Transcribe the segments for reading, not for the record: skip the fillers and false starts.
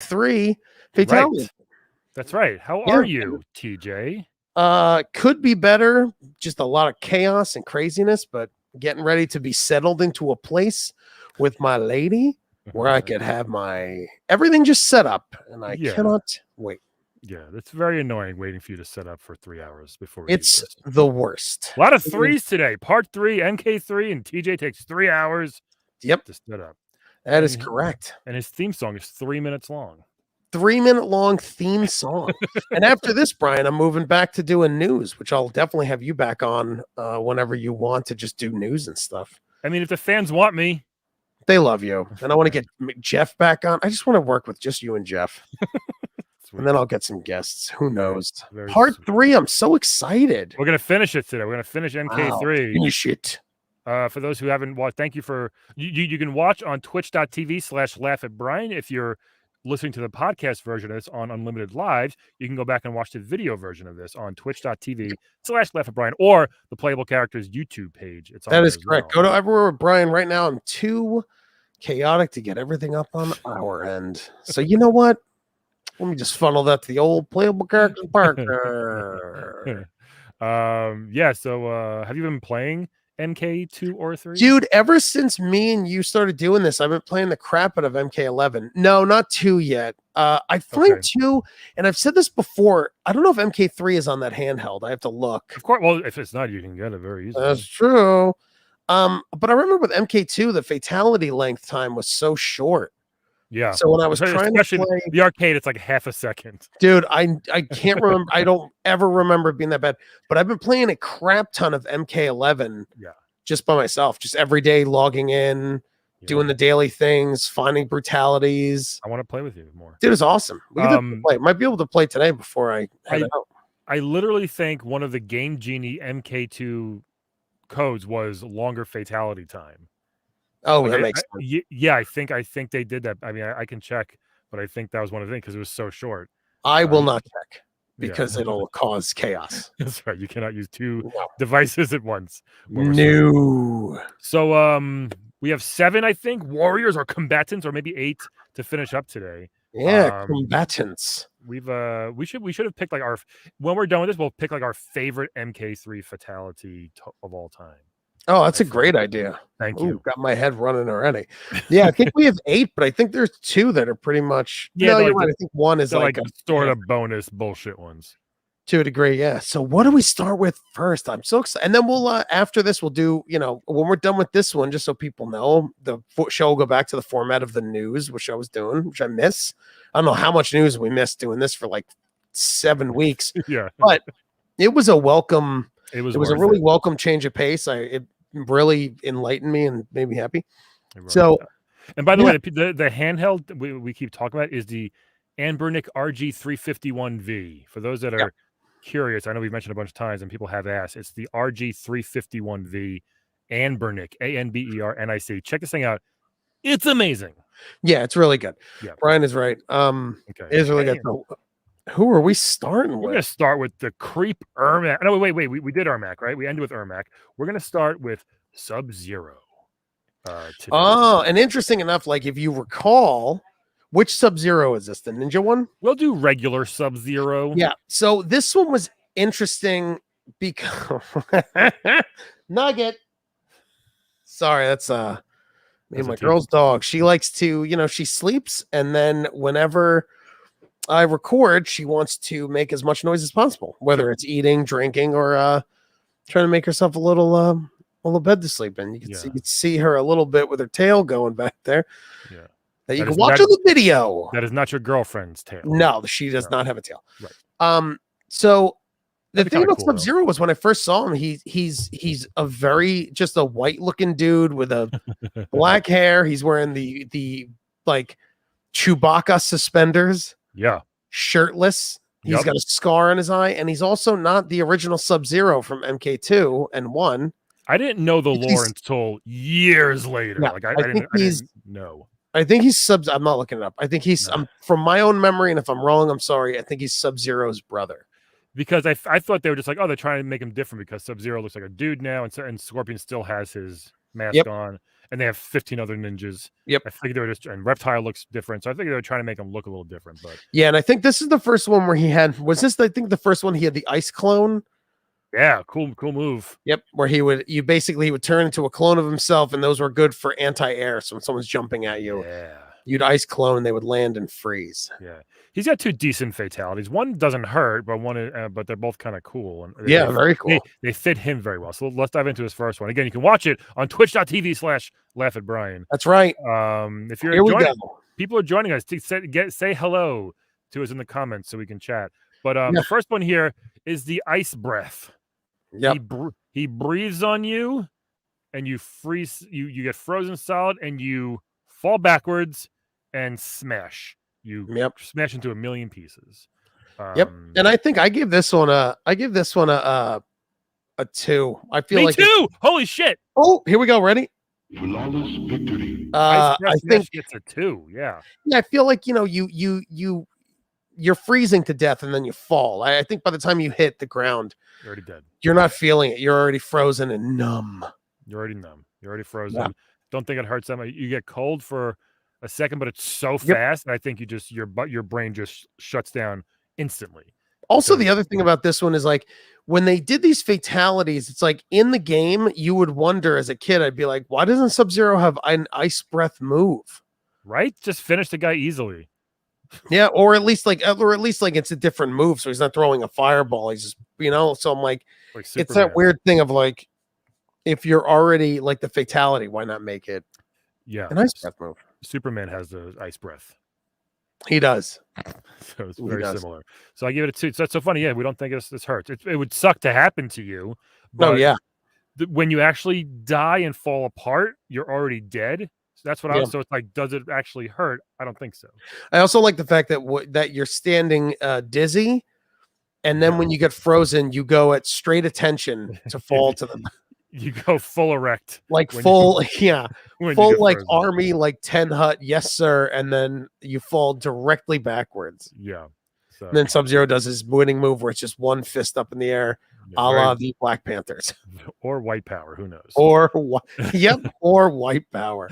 3 Right. fatality. That's right. How are you, TJ? Could be better. Just a lot of chaos and craziness, but getting ready to be settled into a place with my lady where I could have my everything just set up, and I cannot wait. Yeah, that's very annoying waiting for you to set up for 3 hours before we It's the worst. A lot of threes today. Part 3, MK3, and TJ takes 3 hours Yep. to set up. That is correct. And his theme song is 3 minutes long. 3-minute long theme song. And after this, Brian, I'm moving back to doing news, which I'll definitely have you back on whenever you want to just do news and stuff. I mean, if the fans want me. They love you. And I want to get Jeff back on. I just want to work with just you and Jeff. And then I'll get some guests. Who knows? Part 3, I'm so excited. We're going to finish it today. We're going to finish MK3. Wow, finish it. For those who haven't watched, thank you for... You can watch on twitch.tv/laughatbrian. If you're listening to the podcast version of this on Unlimited Lives, you can go back and watch the video version of this on twitch.tv/laughatbrian or the Playable Characters YouTube page. That is correct. Go to everywhere with Brian right now. I'm too chaotic to get everything up on our end. So you know what? Let me just funnel that to the old Playable Characters partner. Yeah, so have you been playing MK2 or 3? Dude, ever since me and you started doing this, I've been playing the crap out of MK11. No, not 2 yet. I find 2, and I've said this before, I don't know if MK3 is on that handheld. I have to look. Of course, well, if it's not, you can get it very easily. That's true. But I remember with MK2, the fatality length time was so short. Yeah. So when I was trying to play the arcade, it's like half a second. Dude, I can't remember. I don't ever remember it being that bad. But I've been playing a crap ton of MK11 just by myself, just every day logging in, doing the daily things, finding brutalities. I want to play with you more. Dude, it's awesome. We can play. Might be able to play today before I head out. I literally think one of the Game Genie MK2 codes was longer fatality time. Oh, like that makes sense. Yeah, I think they did that. I mean, I can check, but I think that was one of the things because it was so short. I will not check because it'll cause chaos. That's right. You cannot use 2 devices at once. No. So we have 7, I think, warriors or combatants, or maybe 8 to finish up today. Yeah, combatants. We should have picked like when we're done with this, we'll pick like our favorite MK3 fatality of all time. Oh, that's a great idea. Thank you. Got my head running already. Yeah, I think we have 8, but I think there's 2 that are pretty much. Yeah, no, you're right. I think 1 is like a sort of bonus bullshit ones. To a degree, yeah. So what do we start with first? I'm so excited. And then we'll after this, we'll do, when we're done with this one, just so people know, the show will go back to the format of the news, which I was doing, which I miss. I don't know how much news we missed doing this for like 7 weeks. Yeah. But it was a welcome. It was a really welcome change of pace. It really enlightened me and made me happy. So, and by the way, the handheld we keep talking about is the Anbernic RG351V. For those that are curious, I know we've mentioned a bunch of times and people have asked. It's the RG351V Anbernic, ANBERNIC. Check this thing out. It's amazing. Yeah, it's really good. Yeah. Brian is right. It is really good. So, who are we starting with? We're going to start with the Creep Ermac. No, wait. We did Ermac, right? We ended with Ermac. We're going to start with Sub-Zero. Oh, and interesting enough, like if you recall, which Sub-Zero is this? The ninja one? We'll do regular Sub-Zero. Yeah. So this one was interesting because Nugget. Sorry, that's me and my girl's dog. She likes to, she sleeps, and then whenever I record, she wants to make as much noise as possible, whether it's eating, drinking, or trying to make herself a little bed to sleep in. You can see her a little bit with her tail going back there. Yeah. That you can watch on the video. That is not your girlfriend's tail. No, she does not have a tail. Right. So the thing about Sub-Zero was when I first saw him, he's a very just a white looking dude with a black hair. He's wearing the like Chewbacca suspenders. Yeah. Shirtless. He's got a scar on his eye, and he's also not the original Sub-Zero from MK2 and 1. I didn't know the lore until years later. Yeah, like I didn't know. I think he's I'm not looking it up. I think he's from my own memory, and if I'm wrong, I'm sorry. I think he's Sub-Zero's brother. Because I thought they were just like, they're trying to make him different because Sub-Zero looks like a dude now, and Scorpion still has his mask on. and they have 15 other ninjas. Yep. I think they were and Reptile looks different, so I think they were trying to make him look a little different. But yeah, and I think this is the first one where he had. Was this? I think the first one he had the ice clone. Yeah, cool move. Yep, where he would turn into a clone of himself, and those were good for anti-air. So when someone's jumping at you, you'd ice clone, they would land and freeze. Yeah, he's got 2 decent fatalities. One doesn't hurt, but but they're both kind of cool. And very cool. They fit him very well. So let's dive into his first one. Again, you can watch it on twitch.tv/laughatbrian. That's right. If you're enjoying, people are joining us. Say hello to us in the comments so we can chat. But the first one here is the ice breath. Yep. He breathes on you, and you freeze. You get frozen solid, and you fall backwards and smash. You smash into a million pieces. And I think I give this one a 2. I feel like 2. Holy shit! Oh, here we go. Ready? Flawless victory. I think it's a 2. Yeah. I feel like you're freezing to death and then you fall. I think by the time you hit the ground, you're already dead. You're not feeling it. You're already frozen and numb. You're already numb. You're already frozen. Yeah. Don't think it hurts that much. You get cold for a second, but it's so fast. And I think your brain just shuts down instantly. Also, the other thing about this one is like when they did these fatalities, it's like in the game, you would wonder as a kid, I'd be like, why doesn't Sub-Zero have an ice breath move? Right? Just finish the guy easily. Yeah, or at least like it's a different move, so he's not throwing a fireball. He's just so I'm like it's that weird thing of like if you're already like the fatality, why not make it an ice breath move? Superman has the ice breath. He does. So it's very similar. So I give it a 2. So that's so funny. Yeah, we don't think this hurts. It would suck to happen to you. But when you actually die and fall apart, you're already dead. So that's what so it's like, does it actually hurt? I don't think so. I also like the fact that that you're standing dizzy, and then when you get frozen, you go at straight attention to fall to them. You go full erect, like full, full like army, like 10 hut, yes sir, and then you fall directly backwards. Yeah. So. And then Sub-Zero does his winning move where it's just one fist up in the air, a la the Black Panthers, or White Power. Who knows? Or White Power.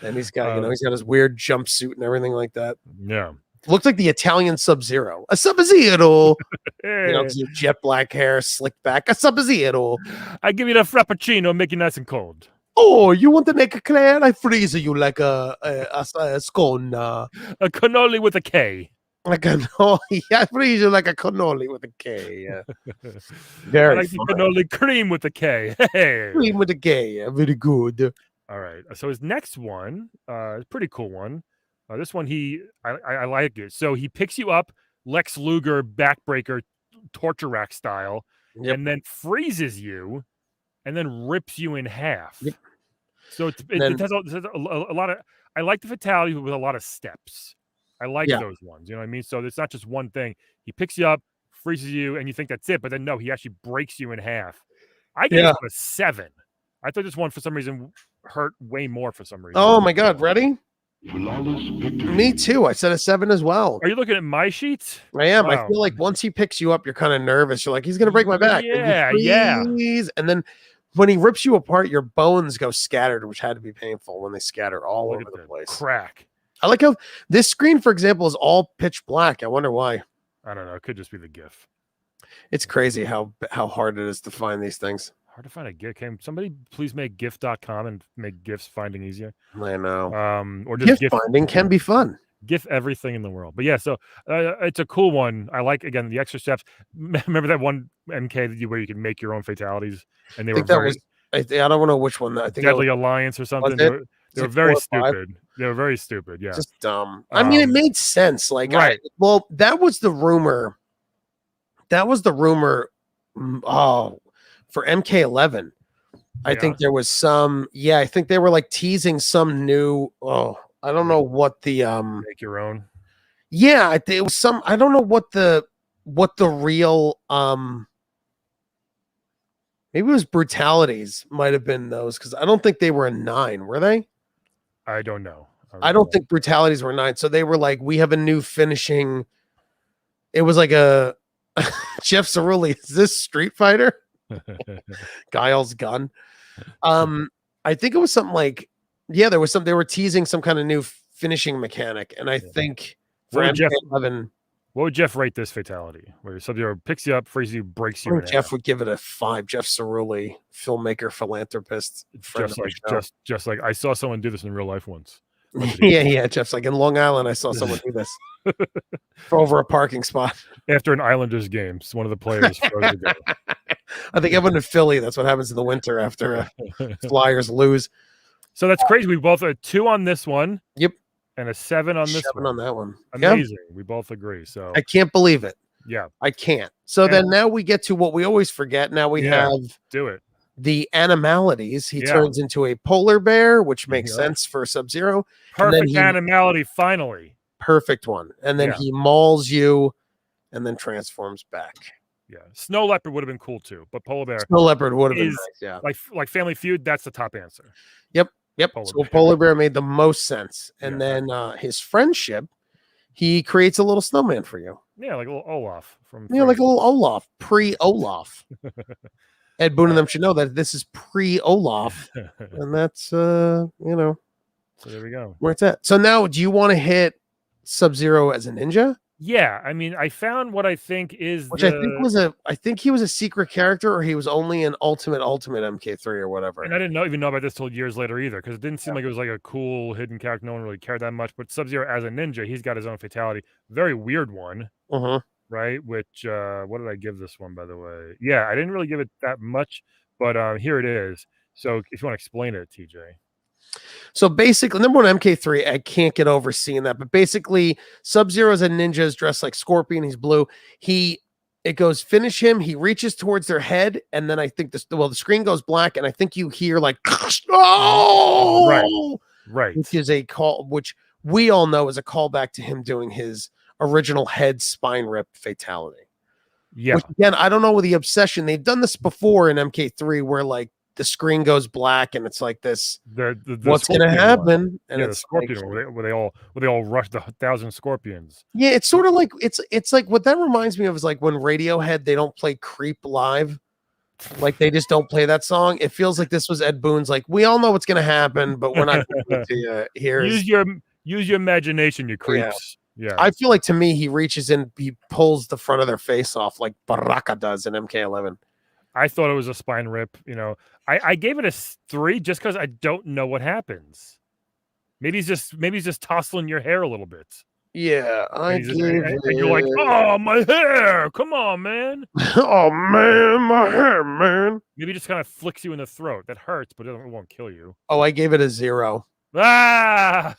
And he's got he's got his weird jumpsuit and everything like that. Yeah. Looks like the Italian Sub-Zero. A Sub-Zero. Jet black hair, slicked back. A Sub-Zero. I give you the frappuccino, make you nice and cold. Oh, you want to make a eclair? I freeze you like a scone. A cannoli with a K. A cannoli. I freeze you like a cannoli with a K. Yeah. Very I like the cannoli cream with a K. Hey. Cream with a K. Yeah, very good. All right. So his next one is a pretty cool one. This one, I like it. So he picks you up, Lex Luger backbreaker, torture rack style, and then freezes you, and then rips you in half. Yep. So it has a lot of. I like the fatality with a lot of steps. I like those ones. You know what I mean? So it's not just one thing. He picks you up, freezes you, and you think that's it, but then no, he actually breaks you in half. I give it a 7. I thought this one for some reason hurt way more for some reason. Oh my god! Ready? Flawless victory. Me too. I said a 7 as well. Are you looking at my sheets? I am. Wow. I feel like once he picks you up, you're kind of nervous. You're like, he's gonna break my back. Yeah. And then when he rips you apart, your bones go scattered, which had to be painful when they scatter all over the place. Crack. I like how this screen, for example, is all pitch black. I wonder why. I don't know. It could just be the GIF. It's crazy how hard it is to find these things. Hard to find a GIF. Can somebody please make GIF.com and make GIFs finding easier? I know. Or just GIF finding can be fun. GIF everything in the world. But yeah, so it's a cool one. I like, again, the extra steps. Remember that one MK where you can make your own fatalities? And they were I don't know which one. I think Deadly Alliance or something. They were very stupid. They were very stupid. Yeah. Just dumb. I mean, it made sense. Like, right. That was the rumor. For MK11, I think there was some. Yeah, I think they were like teasing some new. Oh, I don't know what the make your own. Yeah, it was some. I don't know what the real maybe it was Brutalities. Might have been those because I don't think they were a 9. Were they? I don't know. I don't think Brutalities were 9. So they were like, we have a new finishing. It was like a Jeff Cerulli. Is this Street Fighter? Guile's gun. I think it was something like, yeah, there was some. They were teasing some kind of new finishing mechanic, and I think for MK11, what would Jeff rate this fatality? Where Sub-Zero picks you up, freezes you, breaks you in Jeff half. would give it a 5. Jeff Cerulli, filmmaker, philanthropist, just like I saw someone do this in real life once. Yeah. Jeff's like, in Long Island, I saw someone do this for over a parking spot after an Islanders game. So one of the players froze the game. I think everyone in Philly, that's what happens in the winter after Flyers lose. So that's crazy. We both are 2 on this one. Yep. And a 7 on this 7 one. on that one. Amazing. Yeah. We both agree. So I can't believe it. Yeah. I can't. So then now we get to what we always forget. Now we have the Animalities. He turns into a polar bear, which makes sense for Sub-Zero. Perfect animality, finally. Perfect one. And then he mauls you and then transforms back. Yeah. Snow leopard would have been cool too, but polar bear. Snow leopard would have been nice, yeah. Like Family Feud, that's the top answer. Yep. Polar bear made the most sense. And then his friendship, he creates a little snowman for you. Yeah, like a little Olaf from like a little Olaf, pre-Olaf. Ed Boon and them should know that this is pre-Olaf. And that's So there we go. Where it's at. So now do you want to hit Sub-Zero as a ninja? Yeah, I mean, I found what I think is I think he was a secret character, or he was only an ultimate MK3 or whatever. And I didn't even know about this till years later either, because it didn't seem like it was like a cool hidden character. No one really cared that much. But Sub-Zero as a ninja, he's got his own fatality. Very weird one. Right? Which what did I give this one, by the way? Yeah, I didn't really give it that much, but here it is. So if you want to explain it, TJ. So basically, number one, MK3, I can't get over seeing that. But basically, Sub-Zero as a ninja is dressed like Scorpion. He's blue. It goes finish him. He reaches towards their head, and then I think the screen goes black, and I think you hear like, oh, right, which is a call, which we all know is a callback to him doing his original head spine rip fatality. Yeah. Which again, I don't know with the obsession. They've done this before in MK3, where like the screen goes black and it's like this. The what's going to happen? And it's the Scorpion where they all rush the 1,000 scorpions. Yeah, it's sort of like it's like what that reminds me of is like when Radiohead, they don't play Creep live. Like they just don't play that song. It feels like this was Ed Boon's like, we all know what's going to happen, but we're not going to give it to you. Use your imagination, you creeps. Yeah. I feel like to me, he reaches in, he pulls the front of their face off like Baraka does in MK11. I thought it was a spine rip. I gave it a 3 just because I don't know what happens. Maybe he's just tousling your hair a little bit. Yeah, and you're like, oh, my hair! Come on, man! Oh man, my hair, man! Maybe just kind of flicks you in the throat. That hurts, but it won't kill you. Oh, I gave it a 0. Ah!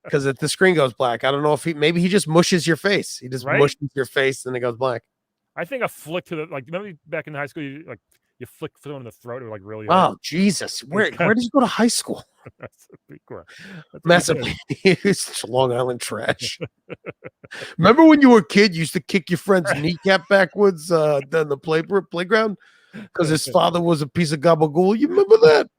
Because if the screen goes black, I don't know if maybe he just mushes your face. He just mushes your face, and it goes black. I think a flick to the remember back in high school, you flick someone in the throat, or like really. Oh Jesus! Where did you go to high school? It's Long Island trash. Remember when you were a kid, you used to kick your friend's kneecap backwards on the playground because his father was a piece of gabagool. You remember that?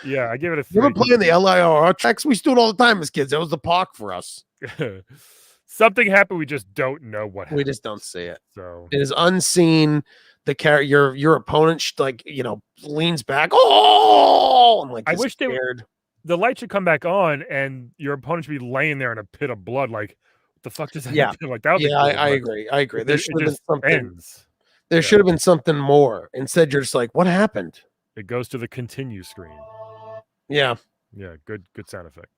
Yeah, I give it a 3. You ever playing the LIRR tracks? We used to do it all the time as kids. That was the park for us. Something happened. We just don't know what happened. We just don't see it. So it is unseen. The character, your opponent, leans back. Oh, and I wish the light should come back on, and your opponent should be laying there in a pit of blood. Like, what the fuck just happened? Yeah, like that. Yeah, I agree. I agree. There should have been something. Ends. There should have been something more. Instead, you're just like, what happened? It goes to the continue screen. Yeah. Yeah. Good sound effect.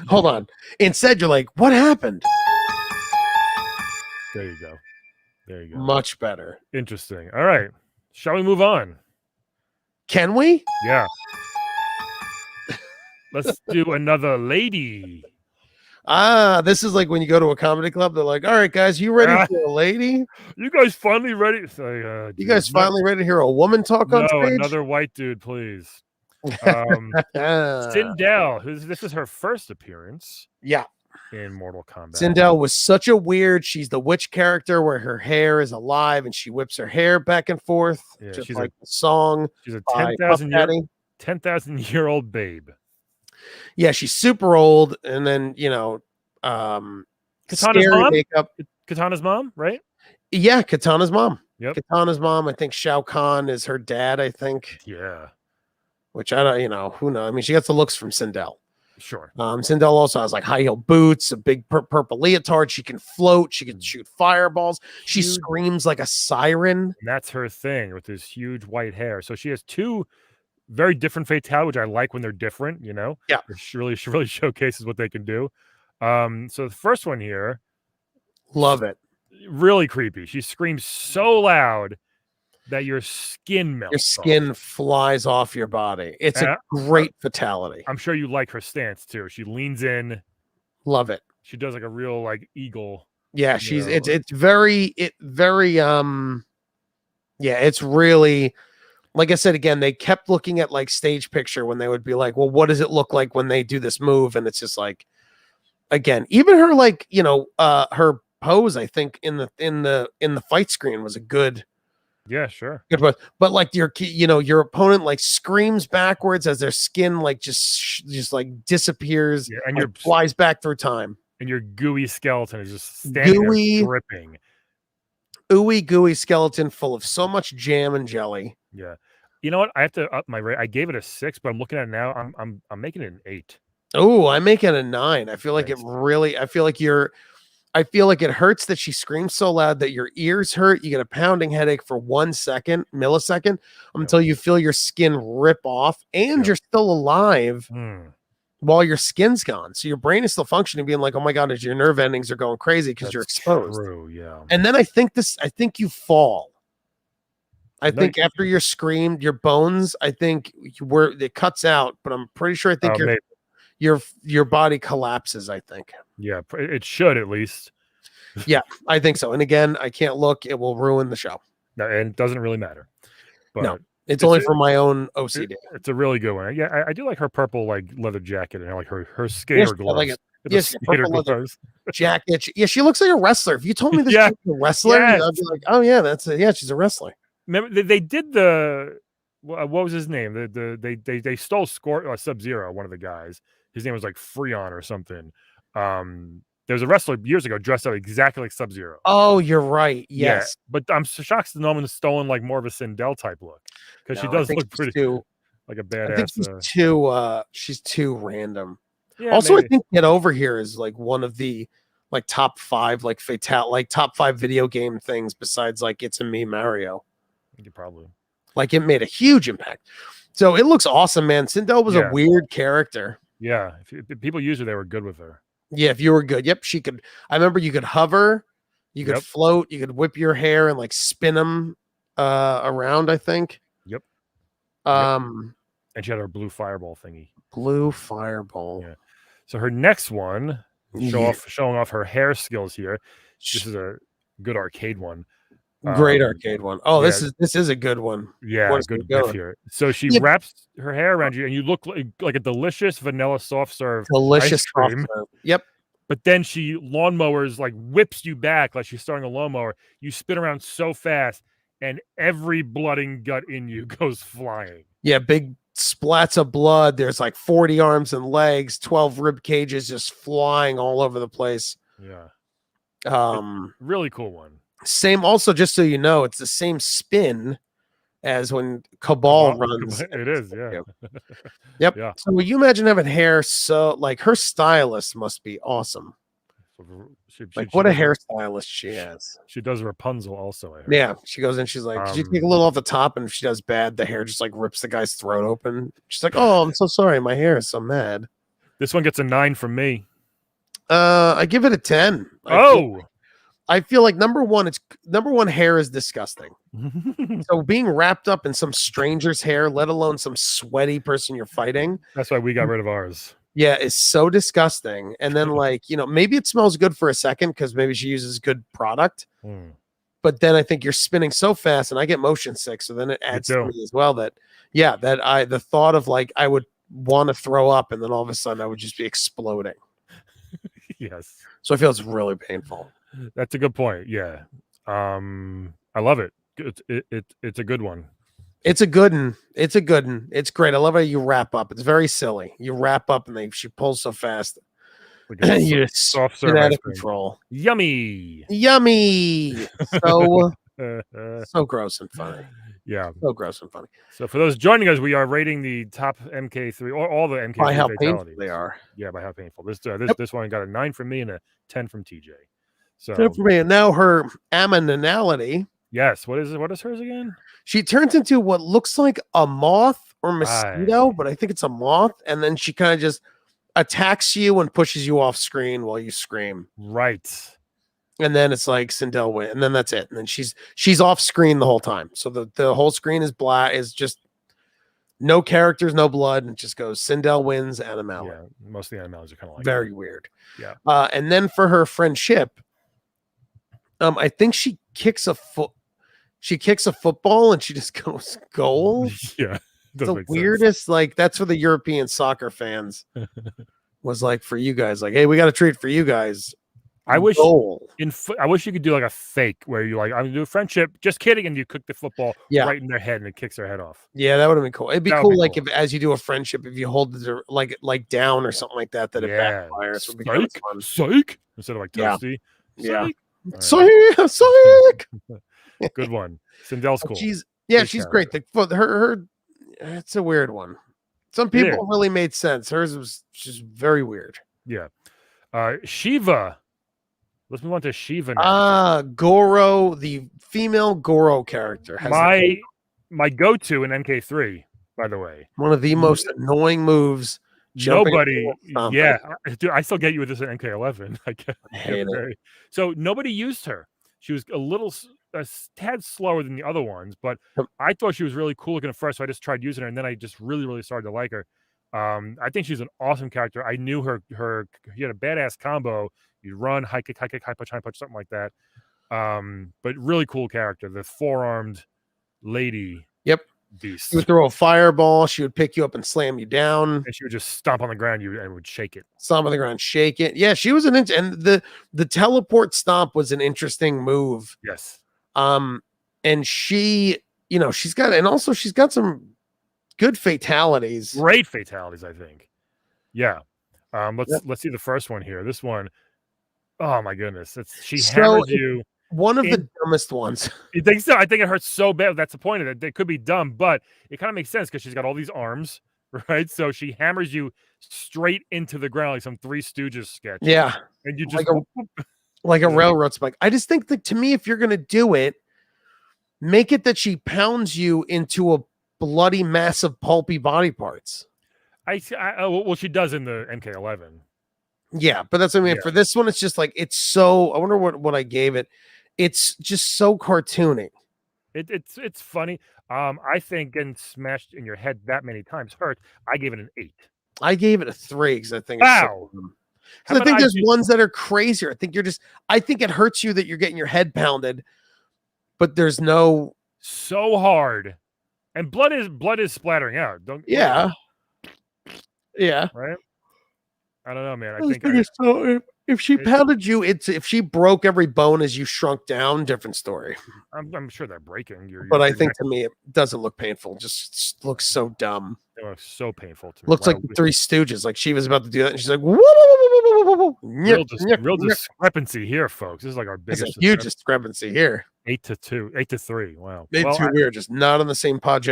Hold on. Instead, you're like, what happened? There you go. Much better. Interesting. All right. Shall we move on? Can we? Yeah. Let's do another lady. This is like when you go to a comedy club. They're like, all right, guys, you ready for a lady? You guys finally ready? You guys finally ready to hear a woman talk on stage? No, another white dude, please. Sindel, this is her first appearance. Yeah. In Mortal Kombat. Sindel was such a weird. She's the witch character where her hair is alive and she whips her hair back and forth, just like the song. She's a 10,000-year-old babe. Yeah, she's super old, and then Katana's mom. Makeup. Katana's mom, right? Yeah, Katana's mom. Yep. Katana's mom, I think Shao Kahn is her dad, I think. Yeah. Which I don't, who knows? I mean, she gets the looks from Sindel. Sure. Sindel also has like high heel boots, a big purple leotard. She can float. She can shoot fireballs. She screams like a siren. And that's her thing with this huge white hair. So she has 2 very different fatalities, which I like when they're different. Yeah, it really showcases what they can do. So the first one here, love it. Really creepy. She screams so loud that your skin melts. Your skin flies off your body. It's a great fatality. I'm sure you like her stance too. She leans in. Love it. She does like a real like eagle. Yeah, it's very yeah, it's really, like I said again, they kept looking at like stage picture when they would be like, well, what does it look like when they do this move? And it's just like, again, even her like, her pose, I think in the fight screen was a good. Yeah, sure. Good pose. But like your opponent like screams backwards as their skin like just like disappears, and like, flies back through time. And your gooey skeleton is just standing there dripping. Ooey gooey skeleton full of so much jam and jelly. Yeah. You know what? I have to up my rate. I gave it a 6, but I'm looking at it now. I'm making it an 8. Oh, I make it a 9. I feel like I feel like it hurts that she screams so loud that your ears hurt. You get a pounding headache for 1 millisecond, until you feel your skin rip off and you're still alive while your skin's gone. So your brain is still functioning, being like, oh my God, your nerve endings are going crazy because you're exposed. True, yeah. And then I think you fall. I think after you're screamed, your bones, I think it cuts out, but I'm pretty sure I think your body collapses, I think. Yeah, it should at least. Yeah, I think so. And again, I can't look. It will ruin the show. No, and it doesn't really matter. But no, it's only for my own OCD. It's a really good one. Yeah, I do like her purple like leather jacket and like her skater gloves. Purple leather jacket. Yeah, she looks like a wrestler. If you told me this was a wrestler, I'd be like, oh yeah, that's it. Yeah, she's a wrestler. Remember, they did the what was his name? They stole Sub-Zero, one of the guys. His name was like Freon or something. There was a wrestler years ago dressed up exactly like Sub-Zero. Oh, you're right. Yes, yeah, but I'm shocked that no one's stolen like more of a Sindel type look, because she does look pretty like a badass. I think she's too random. Yeah, also, maybe. I think Get Over Here is like one of the like top 5 like top 5 video game things besides like It's a Me Mario. You probably like it made a huge impact. So it looks awesome, man. Sindel was a weird character. Yeah, if people used her, they were good with her. Yeah, if you were good. Yep, she could. I remember you could hover, you could float, you could whip your hair and like spin them around, I think. Yep. And she had her blue fireball thingy. Blue fireball. Yeah. So her next one, showing off her hair skills here. This is a good arcade one. Great arcade one. Oh, this is a good one. Yeah, good biff here. So she wraps her hair around you, and you look like a delicious vanilla soft serve. Delicious soft serve. Yep. But then she lawnmowers like whips you back like she's starting a lawnmower. You spin around so fast, and every blood and gut in you goes flying. Yeah, big splats of blood. There's like 40 arms and legs, 12 rib cages just flying all over the place. Yeah. Really cool one. Same, also, just so you know, it's the same spin as when Cabal runs. It is, yeah. Yep. Yeah. So will you imagine having hair so like her stylist must be awesome. What a hairstylist she has. She does Rapunzel also. Yeah, she goes in, she's like, did you take a little off the top? And if she does bad, the hair just like rips the guy's throat open. She's like, oh, I'm so sorry, my hair is so mad. This one gets a 9 from me. I give it a 10. I feel like number one, hair is disgusting. So being wrapped up in some stranger's hair, let alone some sweaty person you're fighting. That's why we got rid of ours. Yeah, it's so disgusting. And then like, maybe it smells good for a second because maybe she uses good product. But then I think you're spinning so fast and I get motion sick. So then it adds to me as well the thought of like, I would want to throw up and then all of a sudden I would just be exploding. Yes. So I feel it's really painful. That's a good point. Yeah. I love it. It's a good one. It's a good one. It's great. I love how you wrap up. It's very silly. You wrap up and she pulls so fast. You soft serve out of control. Yummy. So So gross and funny. Yeah. So gross and funny. So for those joining us, we are rating the top MK3 or all the MK3 By how painful fatalities. they are. Yeah, by how painful. This Yep. this one got a 9 from me and a 10 from TJ. So 10 for me. And now her Animality. yes, what is it? What is hers again? She turns into what looks like a moth or mosquito, but I think it's a moth. And then she kind of just attacks you and pushes you off screen while you scream. Right. And then it's like Sindel win, and then that's it. And then she's off screen the whole time. So the whole screen is black, is just no characters, no blood, and it just goes Sindel wins, Animality. Yeah, most of the Animalities are kind of like very weird. Yeah. And then for her friendship, I think she kicks a football and she just goes goal. Yeah. The weirdest, like that's for the European soccer fans. Was like for you guys, like, hey, we got a treat for you guys. I wish goal. I wish you could do like a fake where you like, I'm gonna do a friendship, just kidding, and you cook the football right in their head and it kicks their head off. Yeah, that would have been cool. It'd be cool, like if as you do a friendship, if you hold it like down or something like that, it backfires. Would be kind of fun. Psych instead of like toasty. Yeah. Psych. Good one. Sindel's cool. She's great. Her it's a weird one. Some people really made sense. Hers was just very weird. Yeah. Shiva. Let's move on to Shiva now. Goro, the female Goro character. Has my go-to in MK3, by the way. One of the most annoying moves. Nobody, yeah. Dude, I still get you with this in MK11. I hate it. So nobody used her. She was a tad slower than the other ones, but I thought she was really cool looking at first, so I just tried using her, and then I just really, really started to like her. I think she's an awesome character. I knew her. She had a badass combo. You run, high kick, high punch, something like that. But really cool character. The four-armed lady. Yep. Beast. She would throw a fireball. She would pick you up and slam you down. And she would just stomp on the ground and would shake it. Stomp on the ground, shake it. Yeah, she was and the teleport stomp was an interesting move. Yes. And she, she's got some good fatalities. Great fatalities, I think. Yeah. Let's see the first one here. This one, oh my goodness. She hammers you. One of the dumbest ones. You think so? I think it hurts so bad. That's the point of it. It could be dumb, but it kind of makes sense because she's got all these arms, right? So she hammers you straight into the ground like some Three Stooges sketch. Yeah. And you just like a railroad spike. I just think that to me, if you're going to do it, make it that she pounds you into a bloody mass of pulpy body parts. Well, she does in the MK11. Yeah, but that's what I mean. Yeah. For this one, it's just like I wonder what I gave it. It's just so cartoony. It's funny. I think getting smashed in your head that many times hurts. I gave it an 8. I gave it a 3 because I think wow. Because I think there's ones that are crazier. I think it hurts you that you're getting your head pounded, but there's no so hard, and blood is splattering out. Yeah. Right. I don't know, man. I think so. If she pounded you, if she broke every bone as you shrunk down, different story. I'm sure they're breaking. But I think to me, it doesn't look painful. It just looks so dumb. It looks so painful to me. Looks like Three Stooges. Like she was about to do that, and she's like, whoa. Real discrepancy here, folks. This is like our biggest. Huge discrepancy here. 8-2, 8-3. Wow. We are just not on the same page.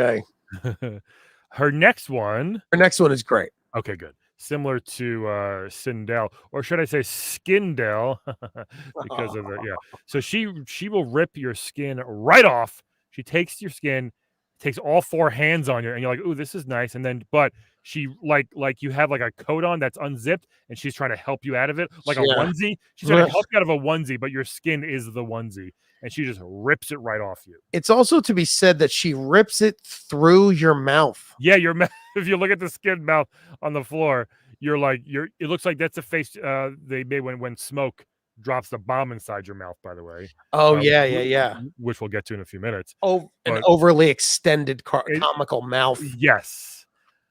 Her next one is great. Okay, good. Similar to Sindel, or should I say Skindel, because of the So she will rip your skin right off. She takes your skin, takes all 4 hands on you, and you're like, "Ooh, this is nice." And then, but she like you have like a coat on that's unzipped, and she's trying to help you out of it, like a onesie. She's trying to help you out of a onesie, but your skin is the onesie, and she just rips it right off you. It's also to be said that she rips it through your mouth. Yeah, your mouth. If you look at the skin mouth on the floor, it looks like that's a face they made when smoke drops the bomb inside your mouth, by the way. Oh, yeah. Which we'll get to in a few minutes. Oh, an overly extended comical mouth. Yes.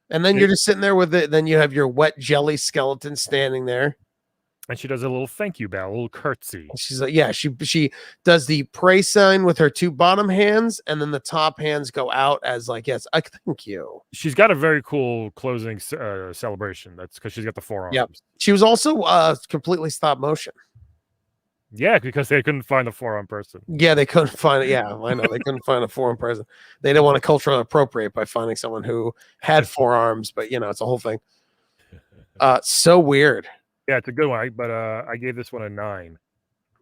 And then you're just sitting there with it. Then you have your wet jelly skeleton standing there. And she does a little thank you bow, a little curtsy. She's like, she does the pray sign with her 2 bottom hands, and then the top hands go out as like, yes, I thank you. She's got a very cool closing celebration. That's because she's got the forearms. Yep. She was also completely stop motion. Yeah, because they couldn't find a forearm person. Yeah, they couldn't find it. Yeah, I know they couldn't find a forearm person. They didn't want to culturally appropriate by finding someone who had forearms, but it's a whole thing. So weird. Yeah, it's a good one. But I gave this one a 9.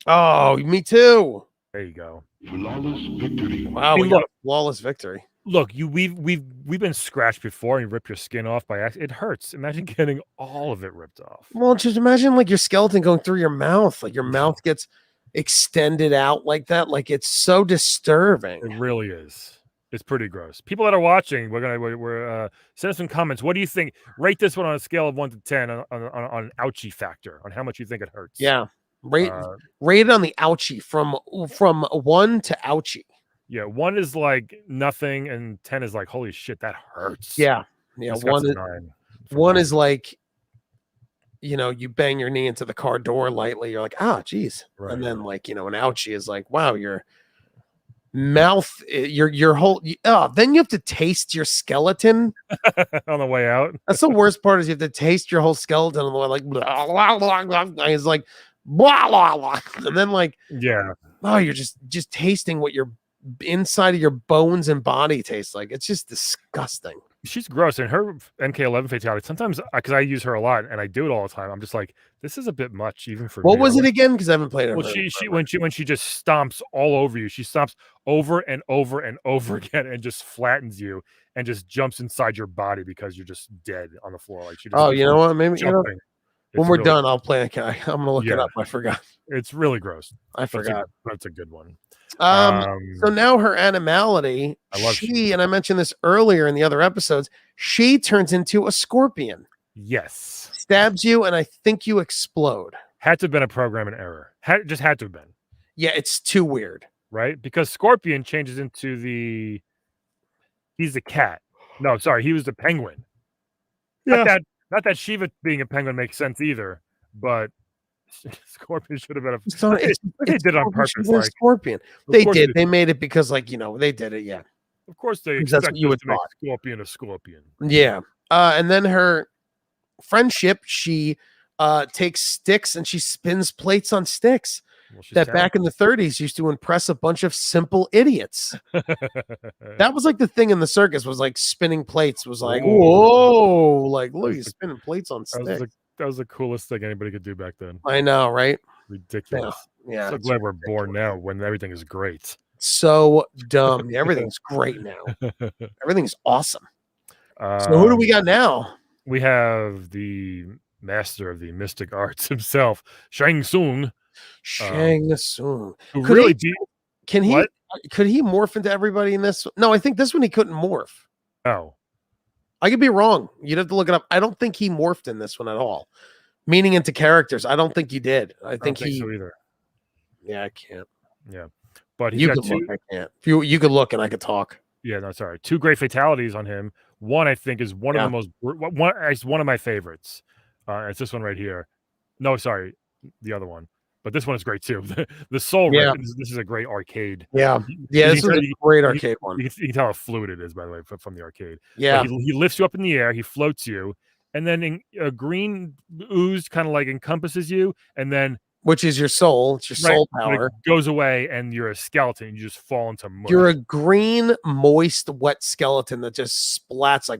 Oh, me too. There you go. Flawless victory. Wow, Hey, we got a flawless victory. Look, we've been scratched before and you rip your skin off by accident. It hurts. Imagine getting all of it ripped off. Well, just imagine like your skeleton going through your mouth. Like your mouth gets extended out like that. Like it's so disturbing. It really is. It's pretty gross. People that are watching, we're send us some comments. What do you think? Rate this one on a scale of 1 to 10 on an ouchie factor, on how much you think it hurts. Yeah. Rate it on the ouchie from 1 to ouchie. Yeah, 1 is like nothing, and 10 is like holy shit, that hurts. Yeah. One is like, you bang your knee into the car door lightly. You're like, geez. Right. And then like, an ouchie is like, wow, your mouth, your whole. Then you have to taste your skeleton on the way out. That's the worst part is you have to taste your whole skeleton on the way, like, blah, blah, blah, blah. It's like, blah, blah, blah. And then like, yeah. Oh, you're just tasting what your inside of your bones and body tastes like. It's just disgusting. She's gross, and her MK11 fatality. Sometimes, because I use her a lot and I do it all the time, I'm just like, this is a bit much, even for me. What was it again? Because I haven't played it. Well, when she just stomps all over you, she stomps over and over and over again, and just flattens you and just jumps inside your body because you're just dead on the floor. Like she. Just you know what? Maybe when we're done, I'll play it. I'm gonna look it up. I forgot. It's really gross. I forgot. That's a good one. So now her animality, and I mentioned this earlier in the other episodes, she turns into a scorpion. Yes. Stabs you, and I think you explode. Had to have been a programming error. Just had to have been. Yeah, it's too weird. Right? Because Scorpion changes into he's the cat. No, sorry, he was the penguin. Yeah. Not that Shiva being a penguin makes sense either, but Scorpion should have been they did it on purpose. Like, Scorpion. They did. They made it because, like, they did it. Yeah. Of course they expect that's what you would make Scorpion a scorpion. Yeah. And then her friendship, she takes sticks and she spins plates on sticks. That back in the 30s used to impress a bunch of simple idiots. That was like the thing in the circus, was like spinning plates was like, whoa, like look, he's spinning plates on sticks. That was the coolest thing anybody could do back then. I know, right? Ridiculous. Yeah. So glad we're born now when everything is great. So dumb. Everything's great now. Everything's awesome. So who do we got now? We have the master of the mystic arts himself, Shang Soon. Shang Soon. Could he morph into everybody in this? No, I think this one he couldn't morph. Oh. I could be wrong. You'd have to look it up. I don't think he morphed in this one at all. Meaning into characters. I don't think he did. I don't think so either. Yeah, I can't. Yeah. But you could look, I can't. You could look and I could talk. Yeah, no, sorry. 2 great fatalities on him. One I think is one of the most one of my favorites. It's this one right here. No, sorry, the other one. But this one is great too. The soul rip. This is a great arcade. Yeah, this is a great arcade one. You can tell how fluid it is, by the way, from the arcade. Yeah, he lifts you up in the air. He floats you, and then a green ooze kind of like encompasses you, and then which is your soul. It's your soul power. It goes away, and you're a skeleton. You just fall into mush. You're a green, moist, wet skeleton that just splatters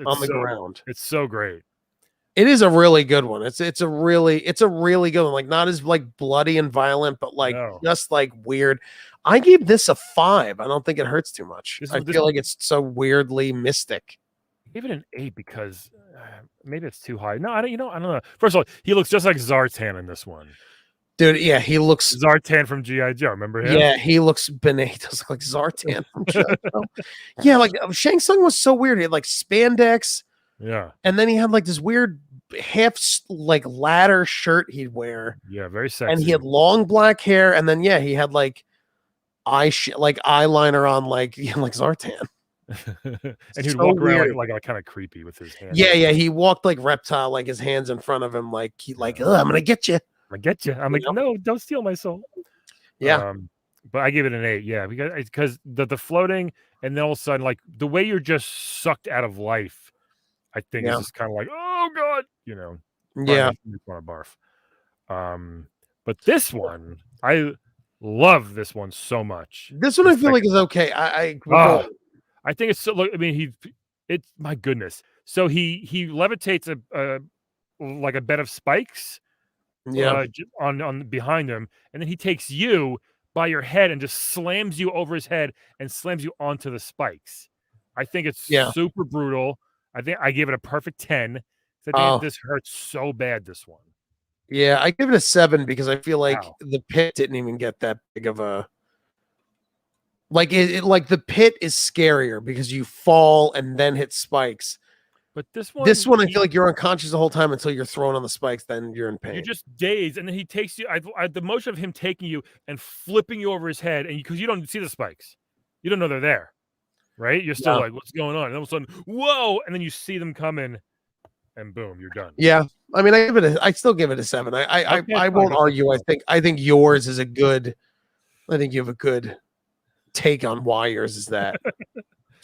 on the ground. It's so great. It is a really good one. It's a really good one. Like not as like bloody and violent, but like just like weird. I gave this a 5. I don't think it hurts too much. I feel like it's so weirdly mystic. I gave it an 8 because maybe it's too high. No, I don't know. First of all, he looks just like Zartan in this one. Dude, yeah, he looks Zartan from G.I. Joe. Remember him? Yeah, he looks benign. He does look like Zartan from G.I. Joe. Yeah, like Shang Tsung was so weird. He had like spandex. Yeah. And then he had like this weird half like ladder shirt he'd wear. Yeah, very sexy. And he had long black hair. And then he had like eyeliner on like Zartan. And he'd walk around like kind of creepy with his hands. Yeah, he walked like reptile, like his hands in front of him, like I'm gonna get you. I'm gonna get you. I'm like, no, don't steal my soul. Yeah. But I give it an 8. Yeah, because the floating, and then all of a sudden, like the way you're just sucked out of life, I think is just kind of like, oh god, Yeah. Want to barf. But this one, I love this one so much. This one I feel like is okay. I think it's so. Look, I mean, it's my goodness. So he levitates a like a bed of spikes, on behind him, and then he takes you by your head and just slams you over his head and slams you onto the spikes. I think it's super brutal. I think I give it a perfect 10. I think this hurts so bad. This one. Yeah, I give it a 7 because I feel like the pit didn't even get that big of a. Like like the pit is scarier because you fall and then hit spikes. But this one, I feel like you're unconscious the whole time until you're thrown on the spikes. Then you're in pain. You're just dazed, and then he takes you. The motion of him taking you and flipping you over his head, and because you don't see the spikes, you don't know they're there, right? You're still like, "What's going on?" And all of a sudden, whoa! And then you see them coming, and boom, you're done. Yeah, I mean, I still give it a 7. I won't argue. I think yours is a good. I think you have a good take on why yours is that. I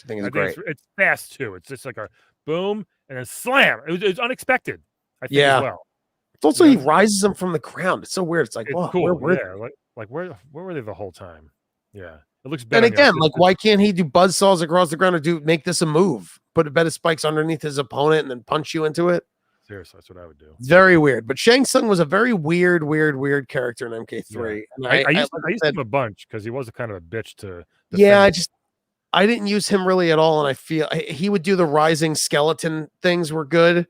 think it's great. It's fast too. It's just like a boom and then slam. It's unexpected. I think as well. It's also he rises them from the ground. It's so weird. It's like, it's cool. Where were they the whole time? Yeah, it looks better. And again, like, why can't he do buzzsaws across the ground or make this a move? Put a bed of spikes underneath his opponent and then punch you into it. Seriously, that's what I would do. Very weird. But Shang Tsung was a very weird character in MK3. Yeah. I used him a bunch because he was a kind of a bitch to. Yeah, I didn't use him really at all, and I feel he would do the rising skeleton things were good.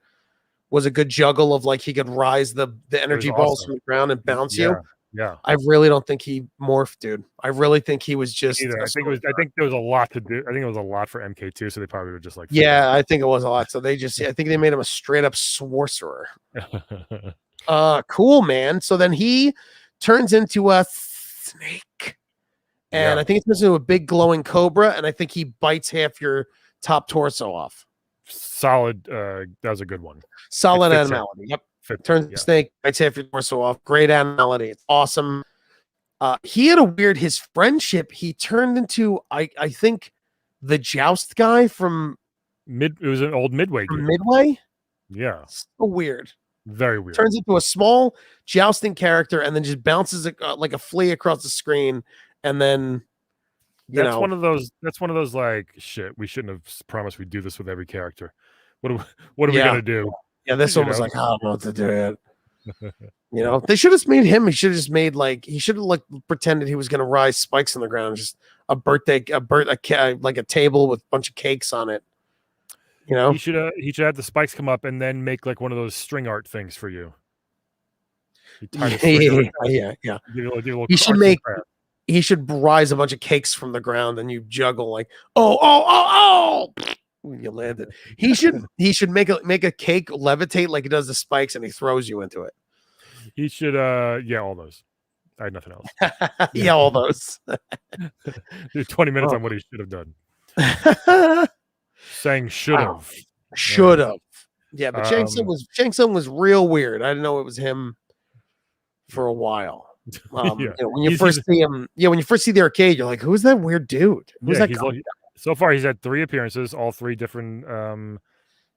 Was a good juggle of like he could rise the energy balls from the ground and bounce you. Yeah. I really don't think he morphed, dude. I really think he was just. I think there was a lot to do. I think it was a lot for MK2, so they probably were just like. Yeah, I think it was a lot. So I think they made him a straight up sorcerer. Cool, man. So then he turns into a snake. And I think it turns into a big glowing cobra, and I think he bites half your top torso off. Solid. That was a good one. Solid animality. Yep. Turns into a snake, bites half your torso off. Great animality. It's awesome. He had his friendship. He turned into, I think, the joust guy from It was an old Midway game. Midway? Yeah. So weird. Very weird. Turns into a small jousting character and then just bounces like a flea across the screen. And then, that's one of those like, shit, we shouldn't have promised we'd do this with every character. What are we going to do? Yeah, this one was like, I don't know what to do it. They should have made him. He should have just made he should have pretended he was going to rise spikes on the ground, just like a table with a bunch of cakes on it. He should have the spikes come up and then make like one of those string art things for you. Yeah. He should rise a bunch of cakes from the ground and you juggle like, oh. When you land it, he should make a cake levitate like he does the spikes and he throws you into it. He should all those. I had nothing else. All those. 20 minutes on what he should have done. Saying should have. Should have. Yeah, but Shang Tsung was real weird. I didn't know it was him for a while. When you first see him, when you first see the arcade, you're like, who's that weird dude? Who's that guy? So far, he's had 3 appearances, all 3 different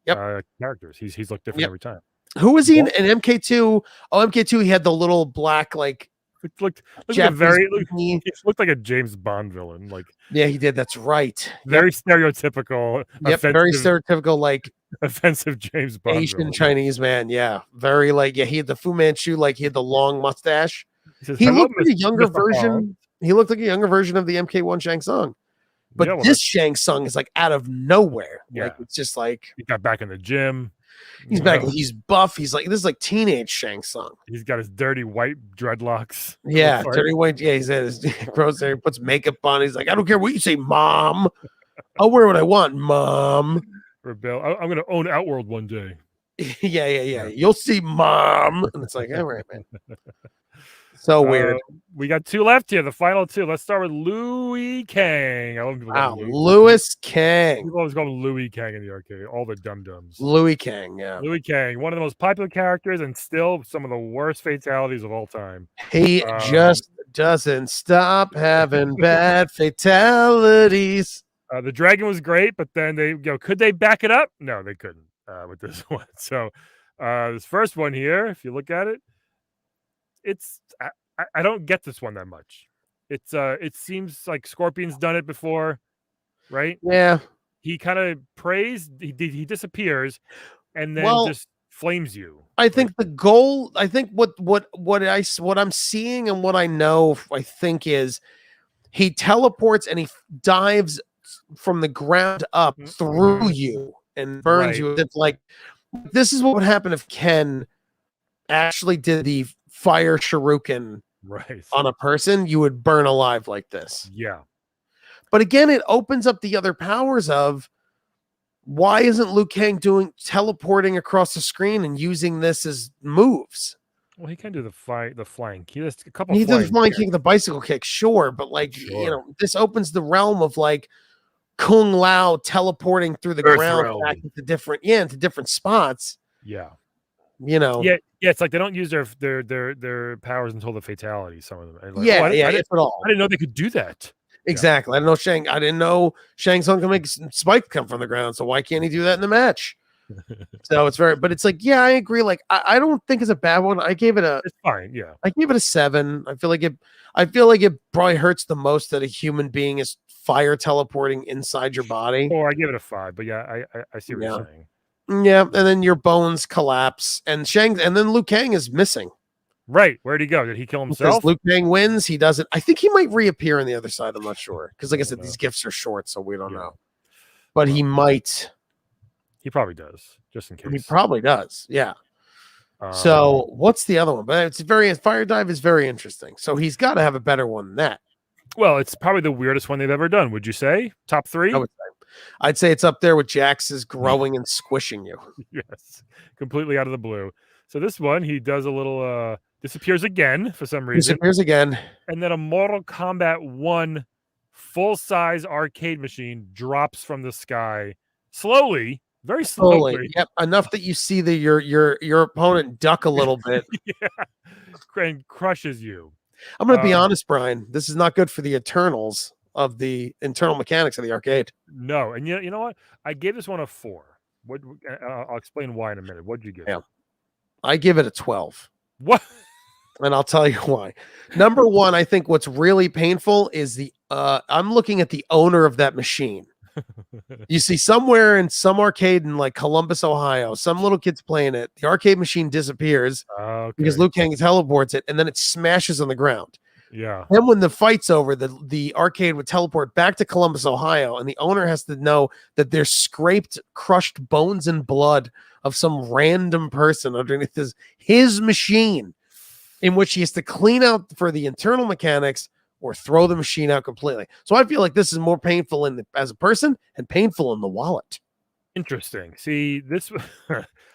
characters. He's looked different every time. Who was he in MK2? Oh, MK2, he had the little black looked like he looked like a James Bond villain. He did. That's right. Very stereotypical. Very stereotypical, offensive James Bond Asian villain. Chinese man. Yeah, very he had the Fu Manchu, he had the long mustache. He looked like a younger version. He looked like a younger version of the MK1 Shang Tsung. But this Shang Tsung is out of nowhere. Yeah. It's just he got back in the gym. He's back. He's buff. He's this is like teenage Shang Tsung. He's got his dirty white dreadlocks. Yeah, dirty white. Yeah, he's grows there. He puts makeup on. He's like, I don't care what you say, Mom. I'll wear what I want, Mom. Rebel. I'm going to own Outworld one day. Yeah. You'll see, Mom. And it's like, all right, man. So weird. We got 2 left here. The final 2. Let's start with Louie Kang. Louie Kang. People always call him Louie Kang in the arcade. All the dum-dums. Louie Kang, yeah. Louie Kang, one of the most popular characters and still some of the worst fatalities of all time. He just doesn't stop having bad fatalities. The dragon was great, but then could they back it up? No, they couldn't with this one. So this first one here, if you look at it, I don't get this one that much. It seems like Scorpion's done it before, right? Yeah. He kind of prays, he disappears, and then Well, just flames you. I think the goal, I think what I'm seeing and what I know, I think is he teleports and he dives from the ground up through you and burns you. It's like, this is what would happen if Ken actually did the fire shuriken on a person. You would burn alive like this. Yeah. But again, it opens up the other powers of, why isn't Liu Kang teleporting across the screen and using this as moves? Well, he can do the flying kick. There's a couple. He does the flying kick, the bicycle kick, sure, but like you know, this opens the realm of like Kung Lao teleporting through the ground back into different spots. Yeah, you know. Yeah. It's like they don't use their powers until the fatalities. Some of them. Like, I didn't know they could do that. Exactly. I didn't know Shang Soon can make Spike come from the ground. So why can't he do that in the match? So but it's like, yeah, I agree. Like, I don't think it's a bad one. I gave it it's fine. Yeah. I gave it a 7. I feel like it probably hurts the most that a human being is fire teleporting inside your body. Or I give it a 5, but yeah, I see what you're saying. Yeah. And then your bones collapse and then Liu Kang is missing. Right. Where'd he go? Did he kill himself? Because Liu Kang wins. He doesn't. I think he might reappear on the other side. I'm not sure. Because like I said, these gifts are short, so we don't know. But he might. He probably does, just in case. He probably does. Yeah. So what's the other one? But Fire Dive is very interesting. So he's got to have a better one than that. Well, it's probably the weirdest one they've ever done. Would you say top 3? I'd say it's up there with Jax's growing and squishing you. Yes, completely out of the blue. So this one, he does a little disappears again for some reason. Disappears again. And then a Mortal Kombat 1 full-size arcade machine drops from the sky slowly, very slowly. Yep, enough that you see your opponent duck a little bit. And crushes you. I'm going to be honest, Brian. This is not good for the internals of the internal mechanics of the arcade. No, and you know what? I gave this one a 4. I'll explain why in a minute. What'd you give? Yeah, I give it a 12. What? And I'll tell you why. Number one, I think what's really painful is I'm looking at the owner of that machine. You see somewhere in some arcade in like Columbus, Ohio, some little kid's playing it. The arcade machine disappears because Liu Kang teleports it, and then it smashes on the ground. Yeah. Then when the fight's over, the arcade would teleport back to Columbus, Ohio, and the owner has to know that there's scraped, crushed bones and blood of some random person underneath his machine, in which he has to clean out for the internal mechanics or throw the machine out completely. So I feel like this is more painful as a person and painful in the wallet. Interesting. See, this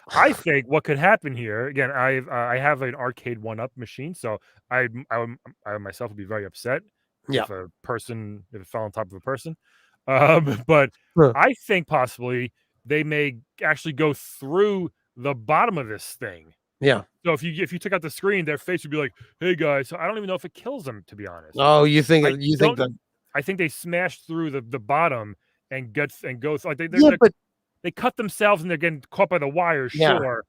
I think what could happen here, again, I have an arcade 1-up machine, so I myself would be very upset if it fell on top of a person. But I think possibly they may actually go through the bottom of this thing. Yeah. So if you took out the screen, their face would be like, "Hey guys." So I don't even know if it kills them, to be honest. Oh, you think I think they smash through the bottom and go like they cut themselves and they're getting caught by the wire, sure.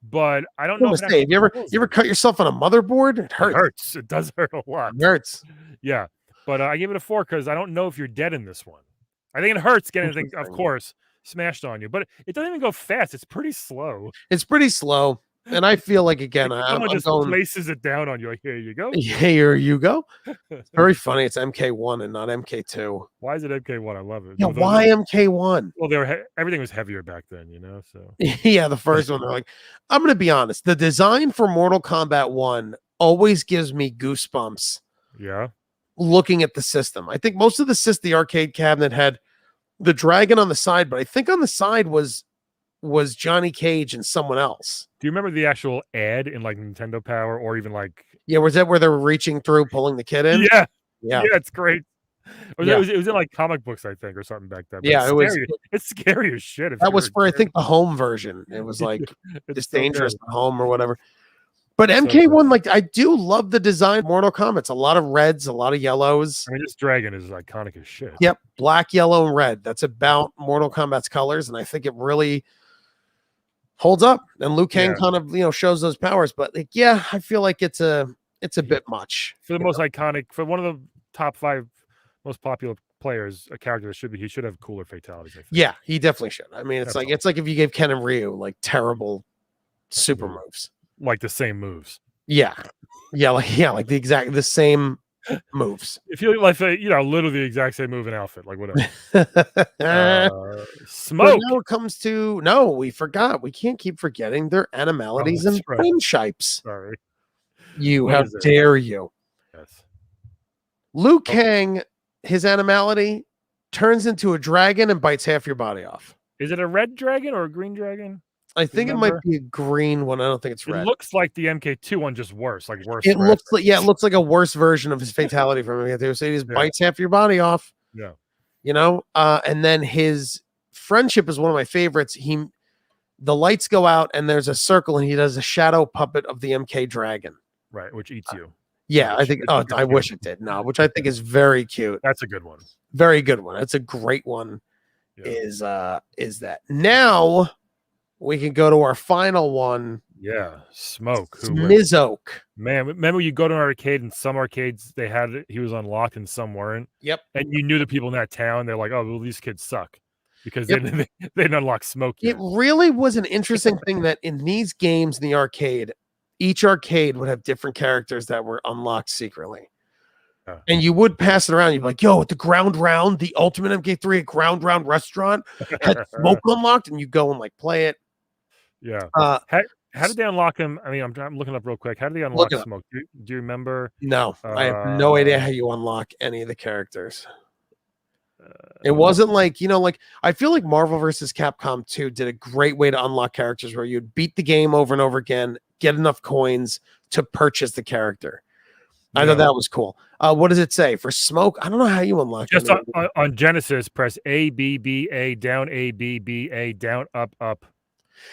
But I don't know. Have you ever cut yourself on a motherboard? It hurts. It hurts. It does hurt a lot. It hurts. Yeah. But I give it a 4 because I don't know if you're dead in this one. I think it hurts getting anything, of course, smashed on you. But it doesn't even go fast. It's pretty slow. It's pretty slow. And I feel like, again, someone just places it down on you. Like, here you go. Here you go. It's very funny. It's MK1 and not MK2. Why is it MK1? I love it. Yeah, why MK1? Well, everything was heavier back then, so. Yeah, the first one, they're like, I'm going to be honest. The design for Mortal Kombat 1 always gives me goosebumps. Yeah. Looking at the system. I think most of the arcade cabinet had the dragon on the side, but I think on the side was Johnny Cage and someone else. Do you remember the actual ad in like Nintendo Power or even like? Yeah, was that where they were reaching through, pulling the kid in? Yeah, it's great. It was in like comic books, I think, or something back then. But yeah, it's scary as shit. That was for I think the home version. It was like it's dangerous at home or whatever. But MK1, like I do love the design of Mortal Kombat. It's a lot of reds, a lot of yellows. I mean, this dragon is iconic as shit. Yep, black, yellow, and red. That's about Mortal Kombat's colors, and I think it really holds up. And Liu Kang kind of shows those powers. But like, yeah, I feel like it's a it's a bit much for the most iconic, for one of the top 5 most popular players, a character that he should have cooler fatalities. I think. Yeah, he definitely should. I mean, it's like if you gave Ken and Ryu like terrible super moves, like the same moves. Yeah, like the same moves. If you like, literally the exact same move and outfit, like whatever. Smoke. Now it comes to we forgot. We can't keep forgetting their animalities and friendships. Sorry, how dare you? Yes, Liu Kang, his animality turns into a dragon and bites half your body off. Is it a red dragon or a green dragon? I think it might be a green one. I don't think it's red. It looks like the MK2 one, just worse. Like worse. It looks like it looks like a worse version of his fatality from MK2. So he just bites half your body off. Yeah. And then his friendship is one of my favorites. The lights go out and there's a circle and he does a shadow puppet of the MK dragon. Right, which eats you. Yeah, I think. I wish it did. No, which I think is very cute. That's a good one. Very good one. That's a great one. Yeah. Is that now? We can go to our final one. Yeah, Smoke. Mizoke. Man, remember you go to an arcade and some arcades he was unlocked and some weren't. Yep. And you knew the people in that town. They're like, oh, well, these kids suck because they didn't unlock Smoke yet. It really was an interesting thing that in these games in the arcade, each arcade would have different characters that were unlocked secretly. And you would pass it around. You'd be like, yo, at the Ground Round, the Ultimate MK3 at Ground Round Restaurant had Smoke unlocked, and you go and like play it. Yeah. How did they unlock him? I mean, I'm looking up real quick. How did they unlock Smoke? Do you remember? No, I have no idea how you unlock any of the characters. It wasn't like, I feel like Marvel vs. Capcom 2 did a great way to unlock characters where you'd beat the game over and over again, get enough coins to purchase the character. I thought that was cool. What does it say for Smoke? I don't know how you unlock it. Just on Genesis, press A, B, B, A, down A, B, B, A, down, up, up.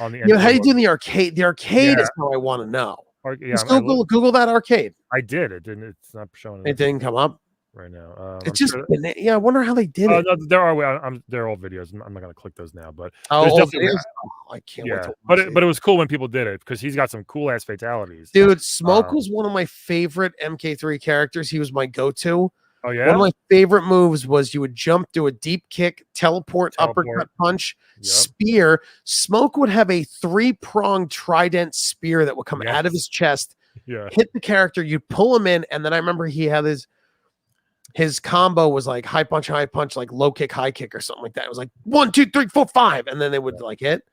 On the how do you do in the arcade? The arcade is how I want to know. Google that arcade. I did. It didn't. It's not showing. It didn't come up right now. It's just I wonder how they did it. No, there are. They're all videos. I'm not going to click those now, but videos. I can't wait. But it was cool when people did it because he's got some cool ass fatalities. Dude, Smoke was one of my favorite MK3 characters. He was my go-to. Oh yeah. One of my favorite moves was you would jump, do a deep kick, teleport, uppercut punch, spear. Smoke would have a 3-pronged trident spear that would come out of his chest, hit the character, you'd pull him in, and then I remember he had his combo was like high punch, like low kick, high kick, or something like that. It was like 1, 2, 3, 4, 5, and then they would like hit.